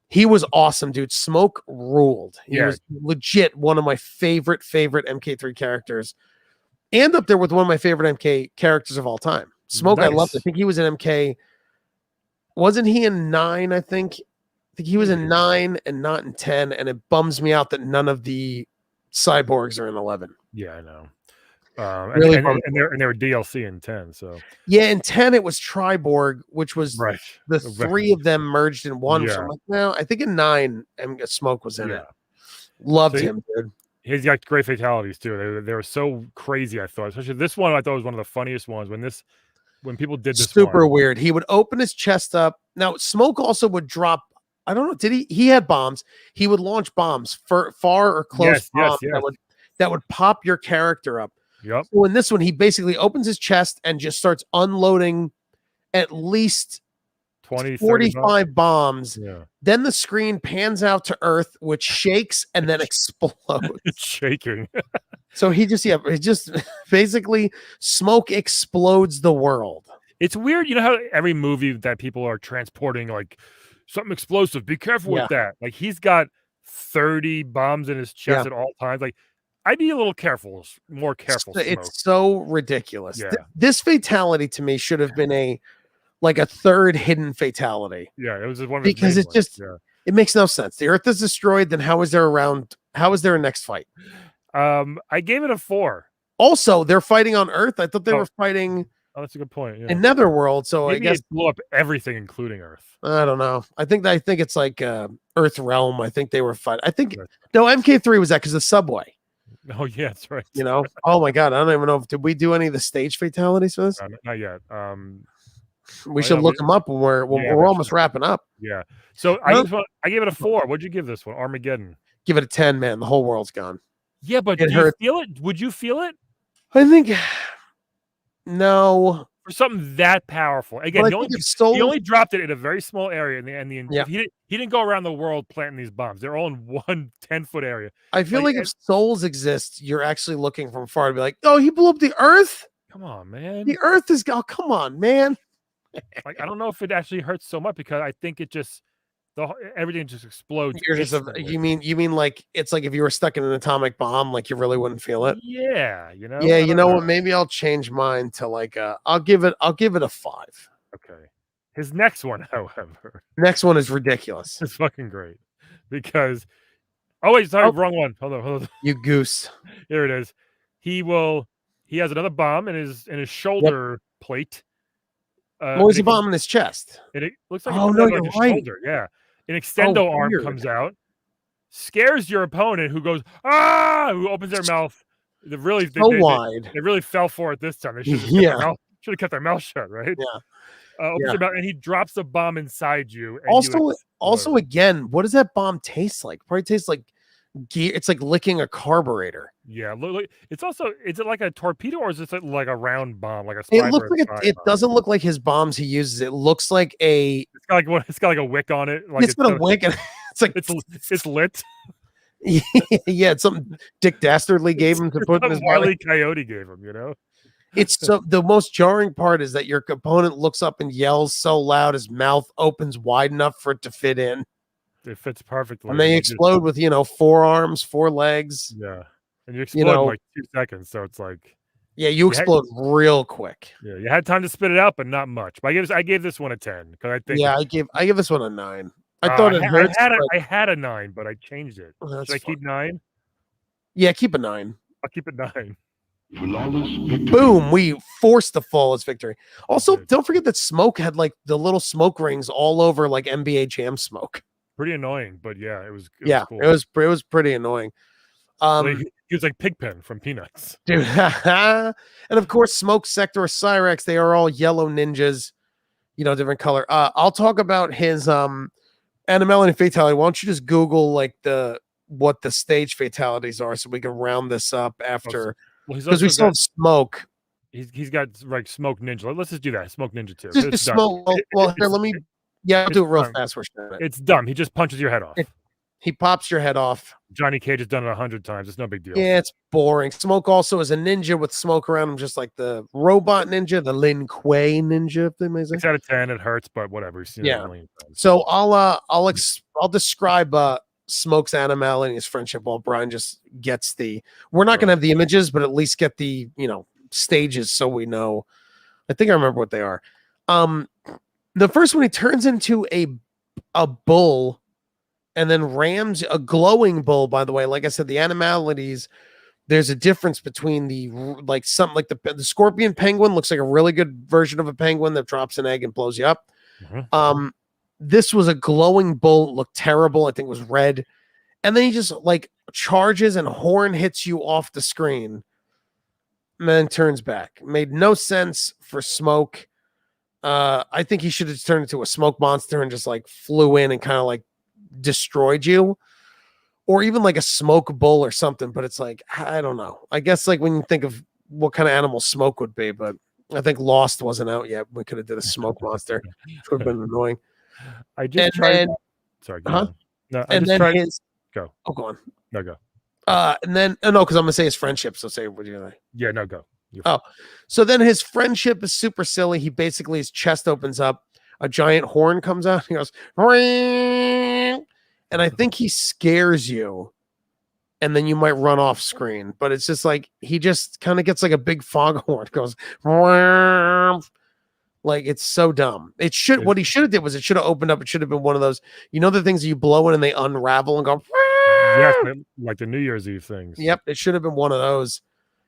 He was awesome, dude. Smoke ruled. He was legit one of my favorite MK3 characters. And up there with one of my favorite MK characters of all time. Smoke, nice. I loved it. I think he was in MK. Wasn't he in 9, I think? I think he was in 9 and not in 10. And it bums me out that none of the cyborgs are in 11. Yeah, I know. Really and they were DLC in 10. So yeah, in 10 it was Triborg, which was the 3 of them merged in one. So I'm like, no, I think in 9 Smoke was in it. Loved him, dude. He's got great fatalities too. They were so crazy. I thought, especially this one, I thought was one of the funniest ones when people did this. Super weird. He would open his chest up. Now Smoke also would drop. I don't know. Did he? He had bombs. He would launch bombs far or close bombs that would pop your character up. Yep. So in this one, he basically opens his chest and just starts unloading at least 45 bombs. Yeah. Then the screen pans out to Earth, which shakes and then explodes. It's shaking. So it just basically Smoke explodes the world. It's weird, how every movie that people are transporting like something explosive. Be careful with that. Like he's got 30 bombs in his chest at all times. Like I'd be a little more careful. It's so ridiculous. Yeah. This fatality to me should have been a third hidden fatality. Yeah, it was one of because it just it makes no sense. The Earth is destroyed. Then how is there a next fight? I gave it a 4. Also, they're fighting on Earth. I thought they were fighting. Oh, that's a good point. Yeah. In Netherworld, so maybe I guess it blew up everything, including Earth. I don't know. I think it's like Earth Realm. I think they were fighting. I think no MK3 was that because the subway. Oh yeah, that's right. Oh my god, I don't even know did we do any of the stage fatalities for this? Not yet. We should look them up when we're almost wrapping up. Yeah. So I gave it a 4. What'd you give this one? Armageddon. Give it a 10, man. The whole world's gone. Yeah, but It do you hurts. feel it? Would you feel it? I think no, For something that powerful. but Again, I he think only if Souls, dropped it in a very small area, and yeah, he didn't go around the world planting these bombs. They're all in one 10-foot area. I feel Like, like if Souls exists, you're actually looking from far to be like, oh, he blew up the Earth. come on, man. The Earth is oh, come on, man. Like, I don't know if it actually hurts so much because I think it just everything just explodes You're just instantly. you mean like it's like if you were stuck in an atomic bomb, like you really wouldn't feel it. Yeah, Yeah, I you don't know know. what? Maybe I'll change mine to like I'll give it a 5. Okay. His next one, however, Next one is ridiculous. is fucking great because oh wait, sorry, Oh, wrong one. Hold on. you goose. Here it is. He has another bomb in his Yep. shoulder plate. Well, he's a bomb in his chest. And it looks like it's Oh coming no, out of you're like his right. shoulder. Yeah. An Oh, extendo arm weird. comes out, scares your opponent who goes, ah, who opens their mouth. They really wide. They really fell for it this time. They should have kept their mouth shut, right? Yeah. Opens their mouth and he drops a bomb inside you. And Also, again, what does that bomb taste like? Probably tastes like gear. It's like licking a carburetor. Yeah, look, is it like a torpedo or is it like a round bomb, like a It spider? looks like it doesn't look like his bombs he uses. It looks like it's got like a wick on it. Like it's got a wick and it's like it's lit. Yeah, it's something Dick Dastardly gave him to put in his Wile E. Coyote gave him, It's so the most jarring part is that your opponent looks up and yells so loud his mouth opens wide enough for it to fit in. It fits perfectly. And they explode with 4 arms, 4 legs. Yeah. And you explode in like 2 seconds, so it's like you explode real quick. Yeah, you had time to spit it out, but not much. But I gave this one a 10 because I think I give this one a 9. I thought it hurts. I had a 9, but I changed it. Should I keep 9? Yeah, keep a 9. I'll keep it 9. Flawless victory. Boom! We forced the flawless victory. Also, don't forget that Smoke had like the little smoke rings all over like NBA Jam smoke. Pretty annoying, but yeah, it was cool. It was pretty annoying. He was like Pigpen from Peanuts, dude. And of course, Smoke, Sector, Cyrex, they are all yellow ninjas, different color. I'll talk about his Animality fatality. Why don't you just Google like what the stage fatalities are so we can round this up after, because we still have Smoke. He's got like Smoke Ninja. Let's just do that. Smoke Ninja too. Just Smoke. Well, here, let me. I'll do it real fast. It's dumb. He just punches your head off. He pops your head off. Johnny Cage has done it 100 times. It's no big deal. Yeah, it's boring. Smoke also is a ninja with smoke around him, just like the robot ninja, the Lin Kuei ninja. If they may say. 6 out of 10. It hurts, but whatever. So I'll describe Smoke's Animalities friendship while Brian just gets we're not going to have the images, but at least get the stages so we know. I think I remember what they are. The first one, he turns into a bull and then rams a glowing bull. By the way, like I said, the Animalities, there's a difference between the scorpion penguin looks like a really good version of a penguin that drops an egg and blows you up. Mm-hmm. This was a glowing bull. It looked terrible. I think it was red. And then he just like charges and horn hits you off the screen and then turns back. Made no sense for Smoke. I think he should have turned into a smoke monster and just like flew in and kind of like destroyed you, or even like a smoke bull or something. But it's like, I don't know. I guess like when you think of what kind of animal Smoke would be, but I think Lost wasn't out yet. We could have did a smoke monster, which would have been annoying. I just tried. Sorry. No, and then tried. Go. Oh, go on. No, go. And then no, because I'm gonna say his friendship. So say what do you think? Yeah, no, go. So then his friendship is super silly. He basically, his chest opens up, a giant horn comes out. He goes, ring, and I think he scares you, and then you might run off screen. But it's just like he just kind of gets like a big foghorn. Goes, like it's so dumb. What he should have did was it should have opened up. It should have been one of those, the things that you blow in and they unravel and go. Yes, like the New Year's Eve things. Yep, it should have been one of those.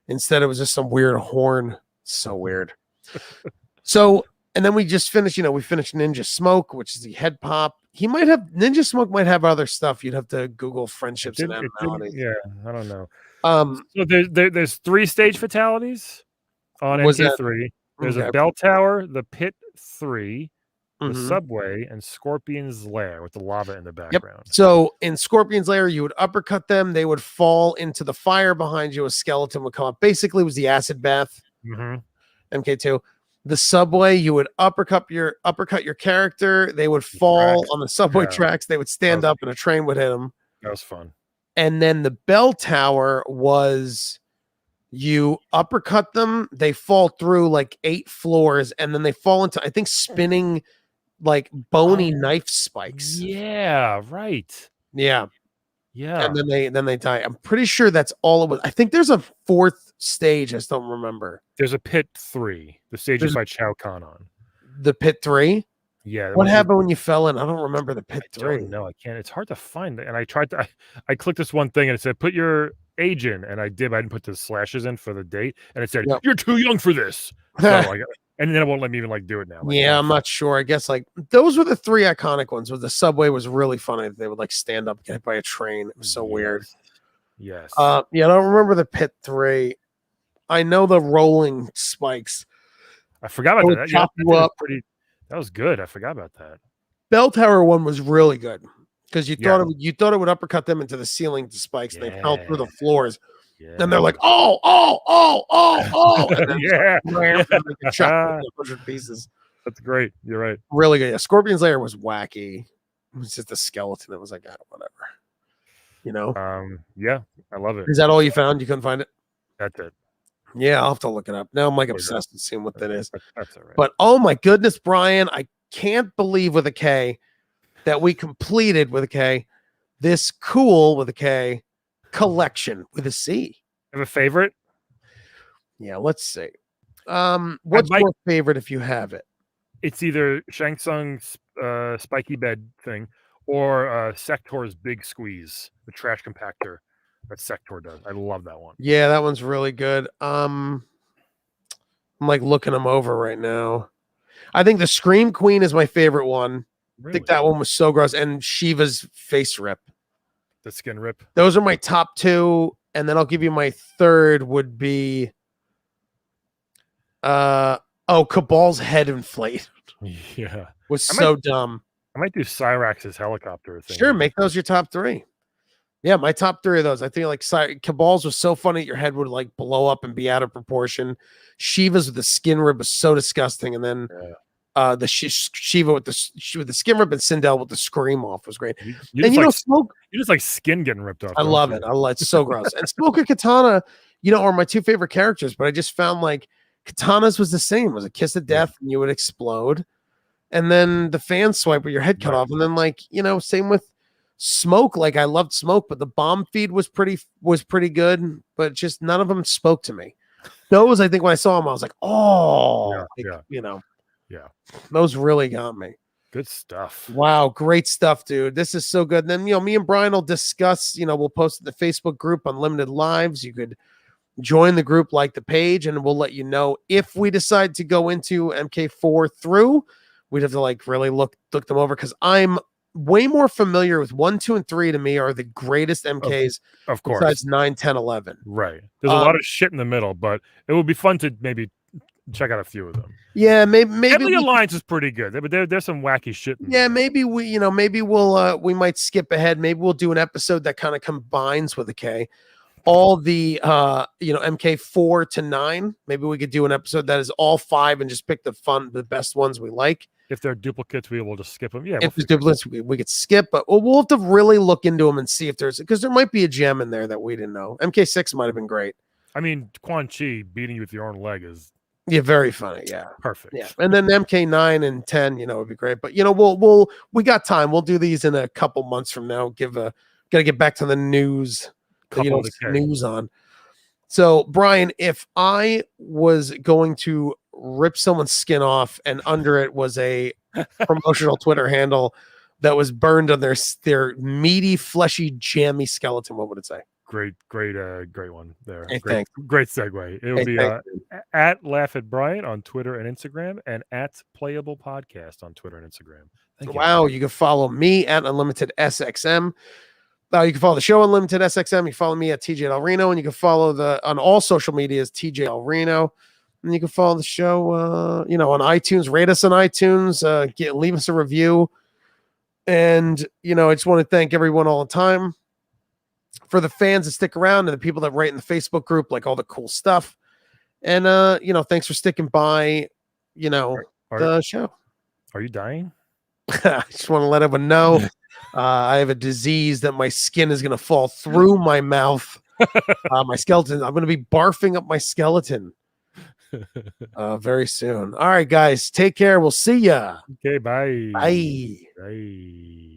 Instead, it was just some weird horn. So weird. So, and then we just finished, we finished Ninja Smoke, which is the head pop. Ninja Smoke might have other stuff. You'd have to Google friendships and Animalities. Yeah, I don't know. So there's 3 stage fatalities on NK3. There's a bell tower, the pit 3, the Mhm. subway, and Scorpion's Lair with the lava in the Yep. background. So in Scorpion's Lair, you would uppercut them. They would fall into the fire behind you. A skeleton would come up. Basically, it was the acid bath. Mm-hmm. MK2. The subway, you would uppercut your character. They would fall Tracks. on the subway Yeah. tracks. They would stand up, and a train would hit them. That was fun. And then the bell tower was you uppercut them. They fall through like 8 floors, and then they fall into, I think, spinning like bony knife spikes. Yeah, right. Yeah. Yeah. And then they die. I'm pretty sure that's all it was. I think there's a 4th stage. I still don't remember. There's a pit 3. The stage you fight Shao Kahn on. The pit 3. Yeah. What happened when you fell in? I don't remember the pit 3. No, I can't. It's hard to find. And I tried to. I clicked this one thing and it said put your age in, and I did. I didn't put the slashes in for the date, and it said you're too young for this. So and then it won't let me even like do it now. Like, yeah, I'm not sure. I guess like those were the 3 iconic ones. Where the subway was really funny. They would like stand up, get hit by a train. It was so weird. Yes. Yeah, I don't remember the pit 3. I know the rolling spikes. I forgot about that. Chop you up. That was good. I forgot about that. Bell Tower one was really good because you thought it would uppercut them into the ceiling to spikes. And they fell through the floors. Yeah. And they're like, oh. Yeah. Shot 100 pieces. That's great. You're right. Really good. Yeah. Scorpion's Lair was wacky. It was just a skeleton. It was like, whatever. You know? Yeah, I love it. Is that all you found? You couldn't find it? That's it. Yeah, I'll have to look it up. Now I'm like obsessed with seeing what that is. That's all right. But oh my goodness, Brian, I can't believe with a K that we completed with a K this cool with a K collection with a C. Have a favorite? Yeah, let's see. What's your favorite if you have it? It's either Shang Tsung's spiky bed thing or Sector's big squeeze, the trash compactor that Sector does. I love that one. Yeah, that one's really good. I'm like looking them over right now. I think the Scream Queen is my favorite one. Really? I think that one was so gross. And Shiva's face rip. The skin rip. Those are my top 2. And then I'll give you my third would be Cabal's head inflate. Yeah. Was so dumb. I might do Cyrax's helicopter thing. Sure, make those your top 3. Yeah, my top 3 of those. I think like Cabal's was so funny your head would like blow up and be out of proportion. Shiva's with the skin rib was so disgusting, and then the Shiva with the skin rib and Sindel with the scream off was great. Smoke. You just like skin getting ripped off. I love it. It's so gross. And Smoke and Katana, are my 2 favorite characters. But I just found like Katana's was the same. It was a kiss of death, and you would explode, and then the fan swipe with your head cut off, and then like same with Smoke. Like I loved Smoke, but the bomb feed was pretty good, but just none of them spoke to me. Those, I think when I saw them, I was like, yeah, those really got me. Good stuff. Wow, great stuff, dude. This is so good. And then me and Brian will discuss. We'll post it in the Facebook group Unlimited Lives. You could join the group, like the page, and we'll let you know if we decide to go into MK4 through. We'd have to like really look them over because I'm way more familiar with 1, 2, and 3. To me, are the greatest MKs, of course, besides 9, 10, 11. Right. There's a lot of shit in the middle, but it would be fun to maybe check out a few of them. Yeah, maybe Deadly Alliance is pretty good, but there's some wacky shit. Maybe maybe we'll we might skip ahead. Maybe we'll do an episode that kind of combines with a K. All the MK4 to 9. Maybe we could do an episode that is all 5 and just pick the best ones we like. If they're duplicates, we will just skip them. Yeah, if there's duplicates, we could skip, but we'll have to really look into them and see if because there might be a gem in there that we didn't know. MK6 might have been great. I mean, Quan Chi beating you with your own leg is very funny. Yeah, perfect. Yeah, and then MK9 and 10, would be great. But we got time. We'll do these in a couple months from now. Gotta get back to the news. News on. So, Brian, if I was going to rip someone's skin off and under it was a promotional Twitter handle that was burned on their meaty, fleshy, jammy skeleton, what would it say? Great one there. Hey, great segue. It will be at Laugh at Brian on Twitter and Instagram, and at Playable Podcast on Twitter and Instagram. Thank you. Wow, you can follow me at Unlimited SXM. You can follow the show Unlimited SXM. You follow me at TJ Del Reno, and you can follow on all social medias TJ Del Reno. And you can follow the show, on iTunes. Rate us on iTunes. Leave us a review. And, I just want to thank everyone all the time for the fans that stick around and the people that write in the Facebook group, like all the cool stuff. And, thanks for sticking by, the show. Are you dying? I just want to let everyone know I have a disease that my skin is going to fall through my mouth. My skeleton. I'm going to be barfing up my skeleton very soon. All right, guys. Take care. We'll see ya. Okay, bye. Bye. Bye.